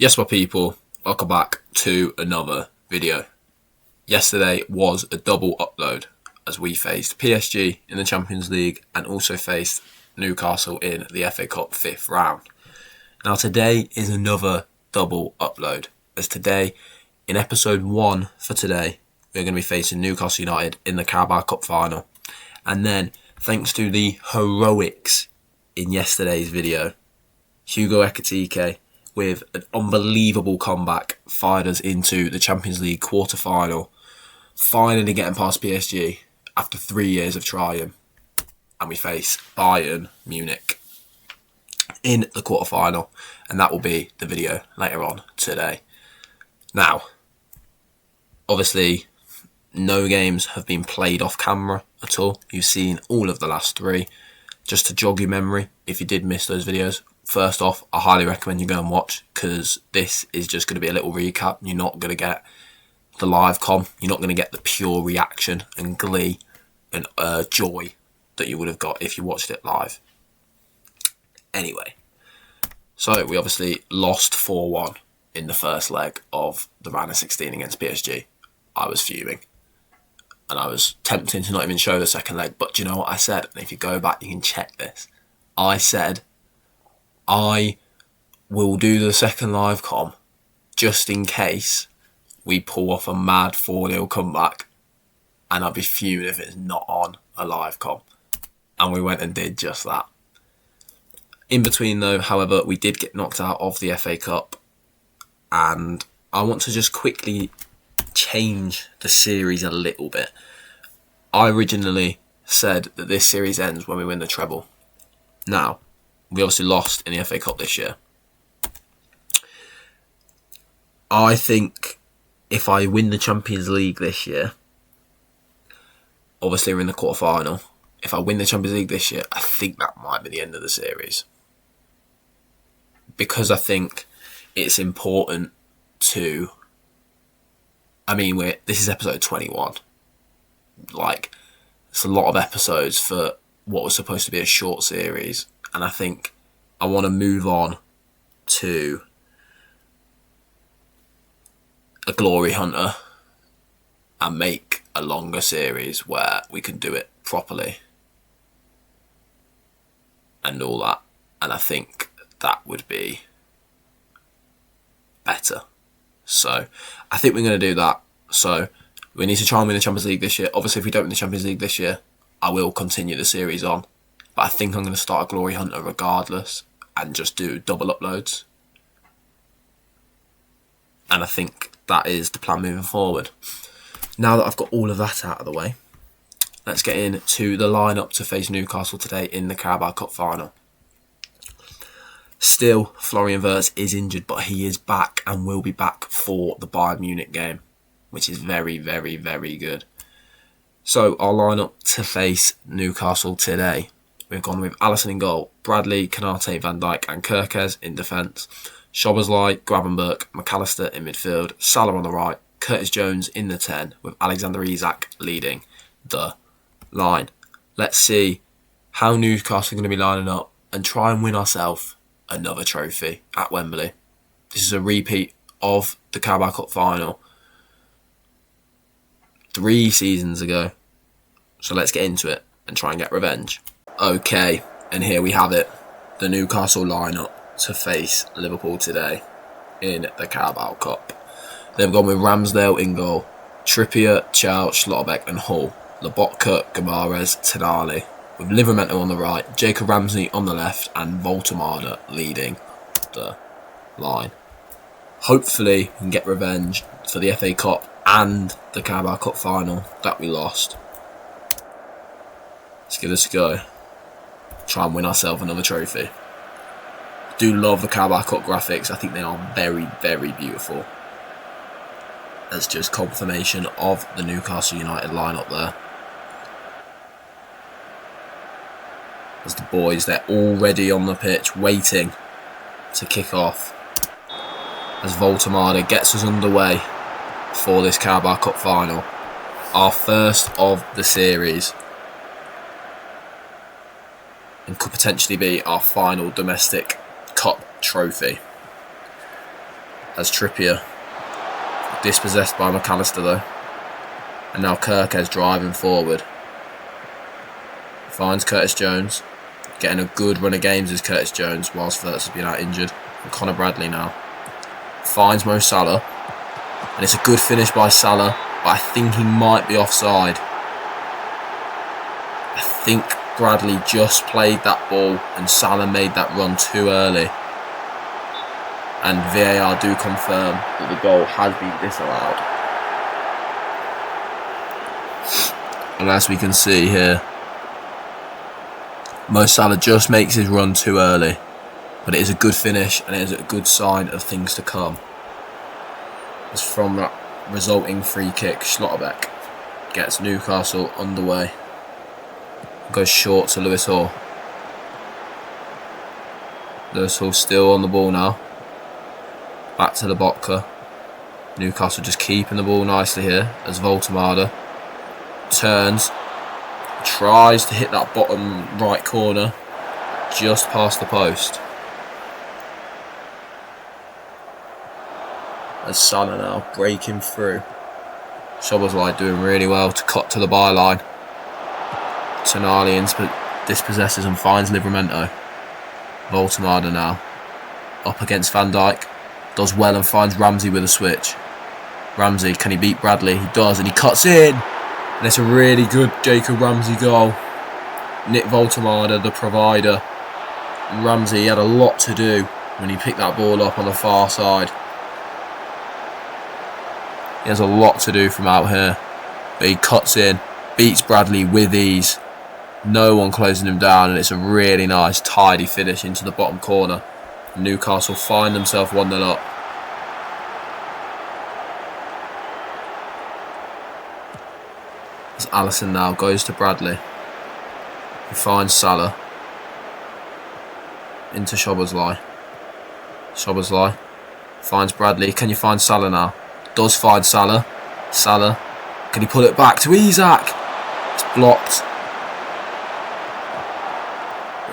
Yes, my people, welcome back to another video. Yesterday was a double upload as we faced PSG in the Champions League and also faced Newcastle in the FA Cup 5th round. Now today is another double upload, as today, in episode 1 for today, we're going to be facing Newcastle United in the Carabao Cup final. And then, thanks to the heroics in yesterday's video, Hugo Ekitike, with an unbelievable comeback, fired us into the Champions League quarter-final, finally getting past PSG after 3 years of trying, and we face Bayern Munich in the quarter-final, and that will be the video later on today. Now, obviously, no games have been played off camera at all. You've seen all of the last 3. Just to jog your memory, if you did miss those videos, first off, I highly recommend you go and watch, because this is just going to be a little recap. You're not going to get the live com. You're not going to get the pure reaction and glee and joy that you would have got if you watched it live. Anyway, so we obviously lost 4-1 in the first leg of the round of 16 against PSG. I was fuming. And I was tempted to not even show the second leg. But do you know what I said? And if you go back, you can check this. I said, I will do the second live com just in case we pull off a mad 4-0 comeback, and I'll be fuming if it's not on a live com. And we went and did just that. In between though, however, we did get knocked out of the FA Cup, and I want to just quickly change the series a little bit. I originally said that this series ends when we win the treble. Now, we obviously lost in the FA Cup this year. I think if I win the Champions League this year, obviously we're in the quarter-final. If I win the Champions League this year, I think that might be the end of the series. Because I think it's important to... this is episode 21. It's a lot of episodes for what was supposed to be a short series. And I think I want to move on to a glory hunter and make a longer series where we can do it properly and all that. And I think that would be better. So I think we're going to do that. So we need to try and win the Champions League this year. Obviously, if we don't win the Champions League this year, I will continue the series on. But I think I'm going to start a Glory Hunter regardless and just do double uploads. And I think that is the plan moving forward. Now that I've got all of that out of the way, let's get into the lineup to face Newcastle today in the Carabao Cup final. Still, Florian Wirtz is injured, but he is back and will be back for the Bayern Munich game, which is very, very, very good. So, our lineup to face Newcastle today. We've gone with Alisson in goal, Bradley, Kanate, Van Dijk and Kerkez in defence, Szoboszlai, Gravenberch, McAllister in midfield, Salah on the right, Curtis Jones in the 10 with Alexander Isak leading the line. Let's see how Newcastle are going to be lining up and try and win ourselves another trophy at Wembley. This is a repeat of the Carabao Cup final 3 seasons ago. So let's get into it and try and get revenge. Okay, and here we have it. The Newcastle lineup to face Liverpool today in the Carabao Cup. They've gone with Ramsdale in goal, Trippier, Chow, Schlotterbeck and Hull, Lobotka, Guimaraes, Tonali, with Livramento on the right, Jacob Ramsey on the left and Voltemade leading the line. Hopefully we can get revenge for the FA Cup and the Carabao Cup final that we lost. Let's give this a go. Try and win ourselves another trophy. Do love the Carabao Cup graphics. I think they are very, very beautiful. That's just confirmation of the Newcastle United lineup there. As the boys, they're already on the pitch waiting to kick off. As Voltemade gets us underway for this Carabao Cup final. Our first of the series. And could potentially be our final domestic cup trophy. as Trippier. Dispossessed by McAllister though. And now Kirkes driving forward. Finds Curtis Jones. Getting a good run of games as Curtis Jones whilst Verts has been out injured. And Connor Bradley now. Finds Mo Salah. And it's a good finish by Salah. But I think he might be offside. I think Bradley just played that ball and Salah made that run too early. And VAR do confirm that the goal has been disallowed. And as we can see here, Mo Salah just makes his run too early. But it is a good finish and it is a good sign of things to come. As from that resulting free kick, Schlotterbeck gets Newcastle underway. Goes short to Lewis Hall. Lewis Hall still on the ball now. Back to the Botka. Newcastle just keeping the ball nicely here as Voltemade turns. Tries to hit that bottom right corner. Just past the post. As Salah now breaking through. Szoboszlai doing really well to cut to the byline. Tonali dispossesses and finds Livramento. Voltemade now. Up against Van Dijk. Does well and finds Ramsey with a switch. Ramsey, can he beat Bradley? He does and he cuts in. And it's a really good Jacob Ramsey goal. Nick Voltemade, the provider. And Ramsey had a lot to do when he picked that ball up on the far side. He has a lot to do from out here. But he cuts in. Beats Bradley with ease. No one closing him down, and it's a really nice, tidy finish into the bottom corner. Newcastle find themselves 1-0 up. As Alisson now goes to Bradley. He finds Salah. Into Szoboszlai. Szoboszlai finds Bradley. Can you find Salah now? Does find Salah. Salah. Can he pull it back to Isak? It's blocked.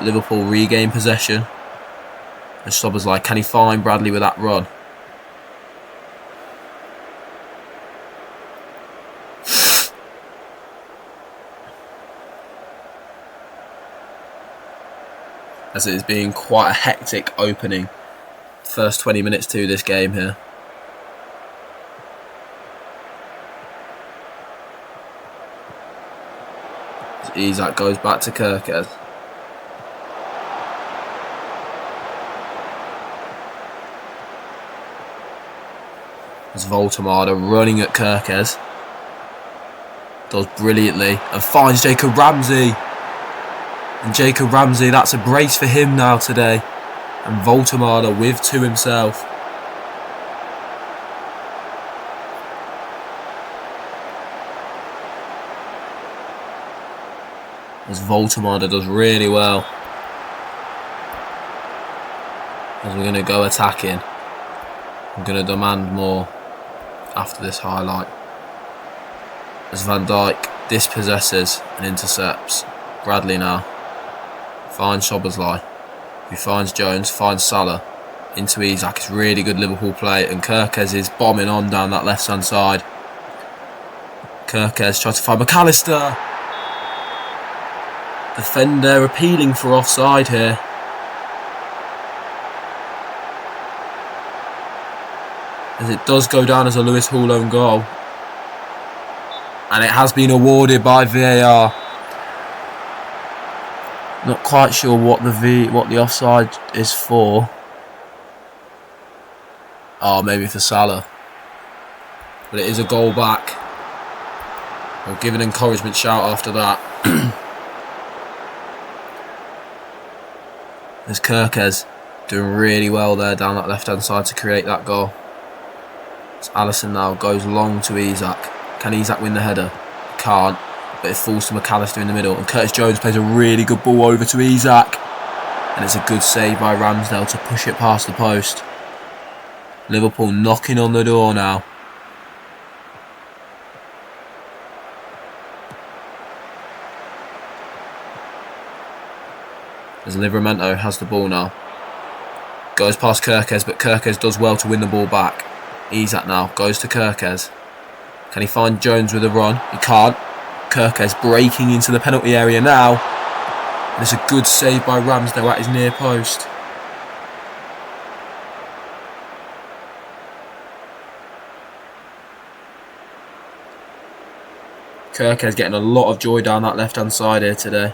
Liverpool regain possession. And Szoboszlai, can he find Bradley with that run? As it has been quite a hectic opening. First 20 minutes to this game here. As Isak goes back to Kirkes. As Voltemade running at Kirkes. Does brilliantly and finds Jacob Ramsey. And Jacob Ramsey, that's a brace for him now today. And Voltemade with two himself. As Voltemade does really well. As we're going to go attacking. I'm going to demand more after this highlight. As Van Dijk dispossesses and intercepts. Bradley now finds Szoboszlai, who finds Jones, finds Salah into Isak. It's really good Liverpool play, and Kirkes is bombing on down that left hand side. Kirkes tries to find McAllister. Defender appealing for offside here. As it does go down as a Lewis Hall own goal. And it has been awarded by VAR. Not quite sure what the offside is for. Oh, maybe for Salah. But it is a goal back. We'll give an encouragement shout after that. There's Kirkes doing really well there down that left hand side to create that goal. As Alisson now goes long to Isak. Can Isak win the header? Can't. But it falls to McAllister in the middle. And Curtis Jones plays a really good ball over to Isak. And it's a good save by Ramsdale to push it past the post. Liverpool knocking on the door now. As Livramento has the ball now. Goes past Kirkes, but Kirkes does well to win the ball back. Isak now goes to Kirkes. Can he find Jones with a run? He can't. Kirkes breaking into the penalty area now. And it's a good save by Ramsdale at his near post. Kirkes getting a lot of joy down that left-hand side here today.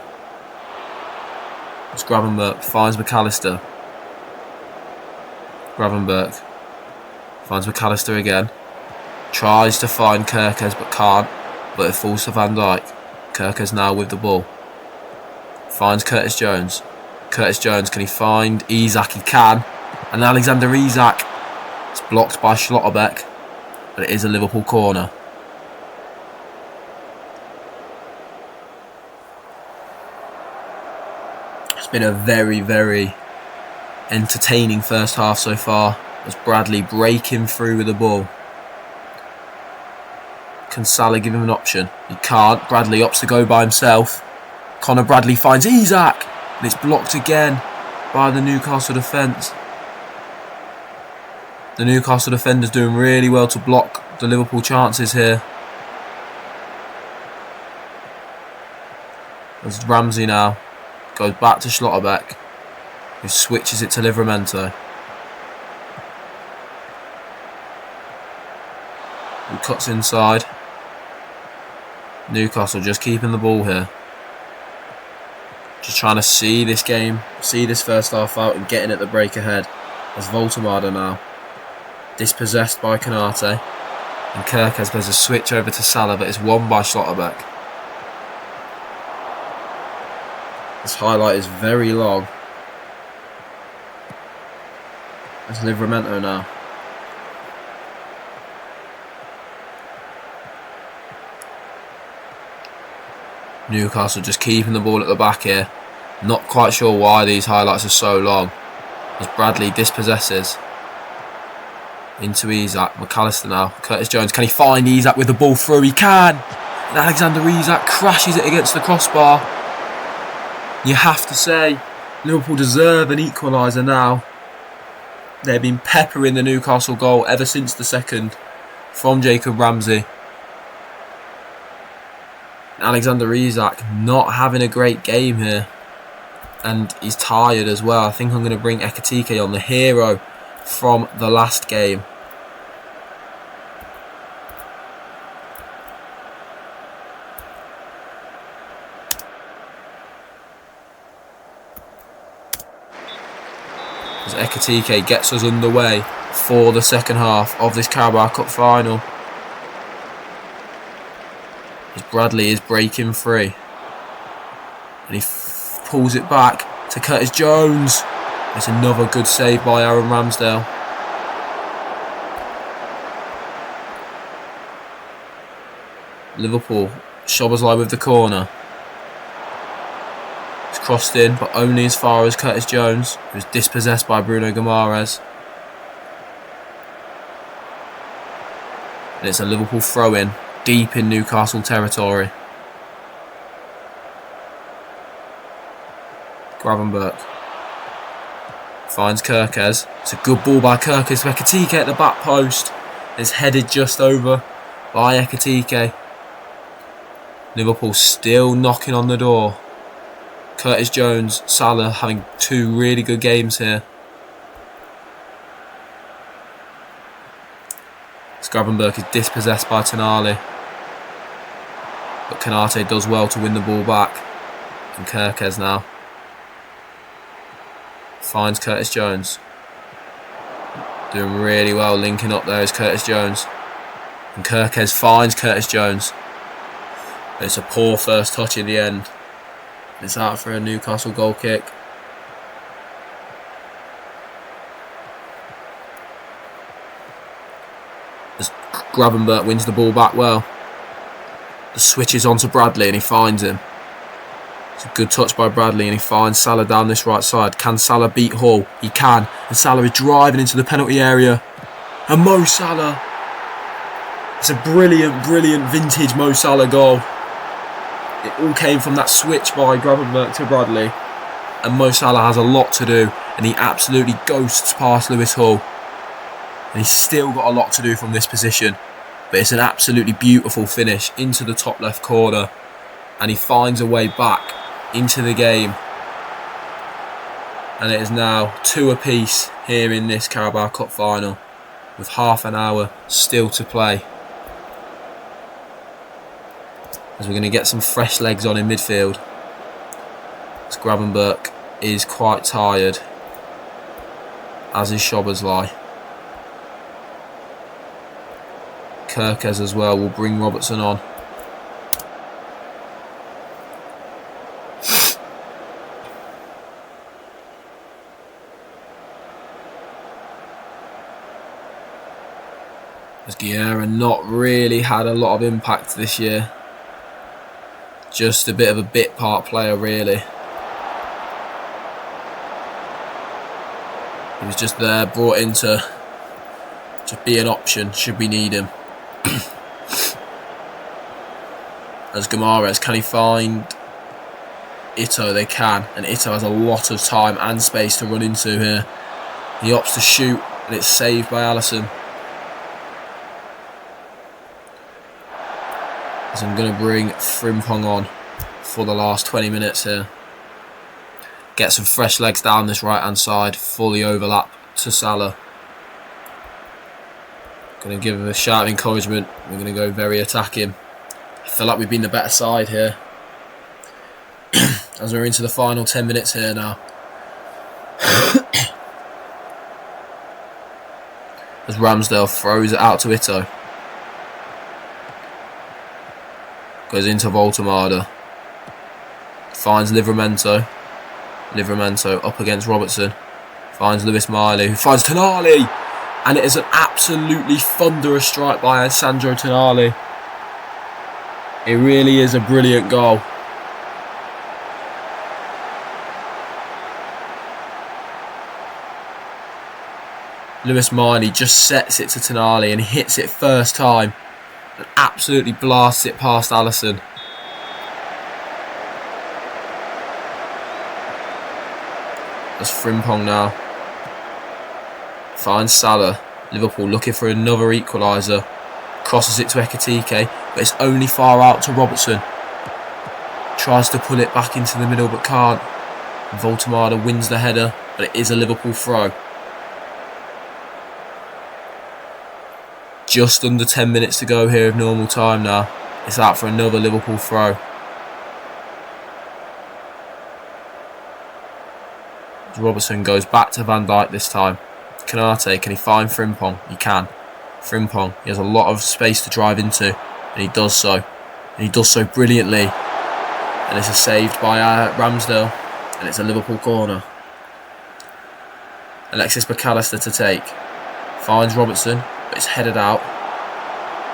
It's Gravenberch finds McAllister. Gravenberch finds McAllister again. Tries to find Kirkes but can't. But it falls to Van Dijk. Kirkes now with the ball. Finds Curtis Jones. Curtis Jones, can he find Isak? He can. And Alexander Isak. It's blocked by Schlotterbeck. But it is a Liverpool corner. It's been a very, very entertaining first half so far. As Bradley breaking through with the ball. Can Salah give him an option? He can't. Bradley opts to go by himself. Conor Bradley finds Isak. And it's blocked again by the Newcastle defence. The Newcastle defender's doing really well to block the Liverpool chances here. There's Ramsey now. Goes back to Schlotterbeck, who switches it to Livramento. Who cuts inside. Newcastle just keeping the ball here. Just trying to see this game, see this first half out and getting at the break ahead. As Voltemada now. Dispossessed by Konate. And Kirkes plays a switch over to Salah, but it's won by Schlotterbeck. This highlight is very long. There's Livramento now. Newcastle just keeping the ball at the back here. Not quite sure why these highlights are so long. As Bradley dispossesses. Into Isak. McAllister now. Curtis Jones. Can he find Isak with the ball through? He can! And Alexander Isak crashes it against the crossbar. You have to say, Liverpool deserve an equaliser now. They've been peppering the Newcastle goal ever since the second from Jacob Ramsey. Alexander Isak not having a great game here. And he's tired as well. I think I'm going to bring Ekitike on, the hero from the last game. As Ekitike gets us underway for the second half of this Carabao Cup final. As Bradley is breaking free. And he pulls it back to Curtis Jones. It's another good save by Aaron Ramsdale. Liverpool, Szoboszlai with the corner. It's crossed in, but only as far as Curtis Jones, who's dispossessed by Bruno Guimaraes. And it's a Liverpool throw-in, deep in Newcastle territory. Gravenberch finds Kirkes. It's a good ball by Kirkes. Ekitike at the back post. It's headed just over by Ekitike. Liverpool still knocking on the door. Curtis Jones, Salah having two really good games here. Gravenberch is dispossessed by Tonali. But Konate does well to win the ball back. And Kirkes now finds Curtis Jones. Doing really well, linking up there is Curtis Jones. And Kirkes finds Curtis Jones. But it's a poor first touch in the end. It's out for a Newcastle goal kick. As Gravenberch wins the ball back well. The switch is on to Bradley and he finds him. It's a good touch by Bradley and he finds Salah down this right side. Can Salah beat Hull? He can. And Salah is driving into the penalty area. And Mo Salah. It's a brilliant, brilliant vintage Mo Salah goal. It all came from that switch by Gravenberch to Bradley. And Mo Salah has a lot to do and he absolutely ghosts past Lewis Hall. And he's still got a lot to do from this position, but it's an absolutely beautiful finish into the top left corner, and he finds a way back into the game. And it is now 2 apiece here in this Carabao Cup final, with half an hour still to play. As we're going to get some fresh legs on in midfield. As Gravenberch is quite tired, as is Szoboszlai. Kerkez as well will bring Robertson on. As Guerra not really had a lot of impact this year. Just a bit of a bit part player really. He was just there, brought in to just be an option should we need him. As Guimaraes, can he find Ito? They can, and Ito has a lot of time and space to run into here. He opts to shoot, and it's saved by Alisson. As I'm going to bring Frimpong on for the last 20 minutes here. Get some fresh legs down this right hand side, fully overlap to Salah. Going to give him a shout of encouragement. We're going to go very attacking. I feel like we've been the better side here. As we're into the final 10 minutes here now. As Ramsdale throws it out to Ito. Goes into Voltemada. Finds Livramento. Livramento up against Robertson. Finds Lewis Miley, who finds Tonali. And it is an absolutely thunderous strike by Sandro Tonali. It really is a brilliant goal. Lewis Miley just sets it to Tonali and hits it first time. And absolutely blasts it past Alisson. That's Frimpong now. Finds Salah. Liverpool looking for another equaliser. Crosses it to Ekitike, but it's only far out to Robertson. Tries to pull it back into the middle but can't. And Voltemada wins the header, but it is a Liverpool throw. Just under 10 minutes to go here of normal time now. It's out for another Liverpool throw. Robertson goes back to Van Dijk this time. Kanate, can he find Frimpong? He can. Frimpong, he has a lot of space to drive into, and he does so. And he does so brilliantly. And it's a saved by Ramsdale, and it's a Liverpool corner. Alexis McAllister to take. Finds Robertson, but it's headed out.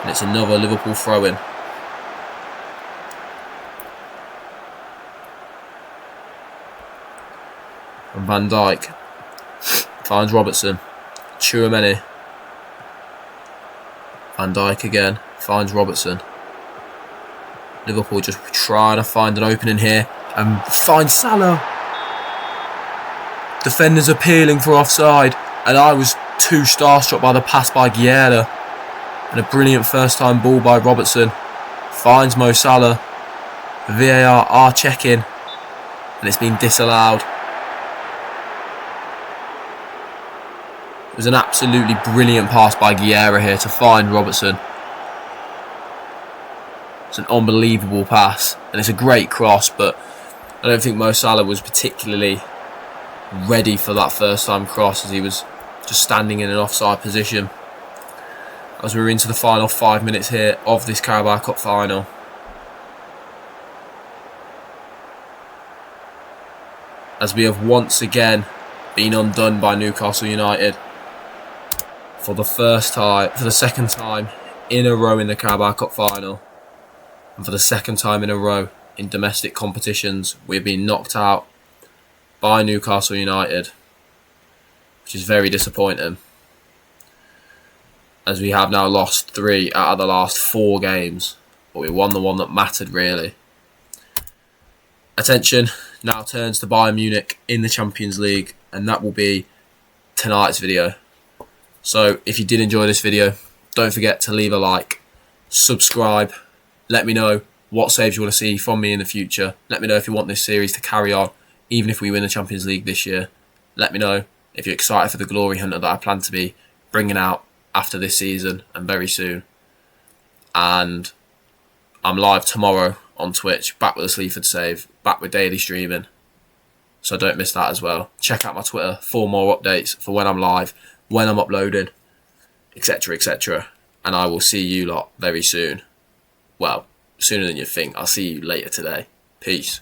And it's another Liverpool throw-in. And Van Dijk finds Robertson. Tchouaméni. Van Dijk again. Finds Robertson. Liverpool just trying to find an opening here. And finds Salah. Defenders appealing for offside. And I was too starstruck by the pass by Guerra. And a brilliant first time ball by Robertson. Finds Mo Salah. VAR are checking. And it's been disallowed. It was an absolutely brilliant pass by Guerra here to find Robertson. It's an unbelievable pass. And it's a great cross, but I don't think Mo Salah was particularly ready for that first time cross, as he was just standing in an offside position. As we're into the final 5 minutes here of this Carabao Cup final. As we have once again been undone by Newcastle United. For the second time in a row in the Carabao Cup final. And for the second time in a row in domestic competitions, we've been knocked out by Newcastle United. Which is very disappointing. As we have now lost 3 out of the last 4 games. But we won the one that mattered really. Attention, now turns to Bayern Munich in the Champions League, and that will be tonight's video. So if you did enjoy this video, don't forget to leave a like, subscribe, let me know what saves you want to see from me in the future. Let me know if you want this series to carry on, even if we win the Champions League this year. Let me know if you're excited for the glory hunter that I plan to be bringing out after this season and very soon. And I'm live tomorrow on Twitch, back with a Sleaford save, back with daily streaming. So don't miss that as well. Check out my Twitter for more updates for when I'm live, when I'm uploading, etc, etc. And I will see you lot very soon. Well, sooner than you think. I'll see you later today. Peace.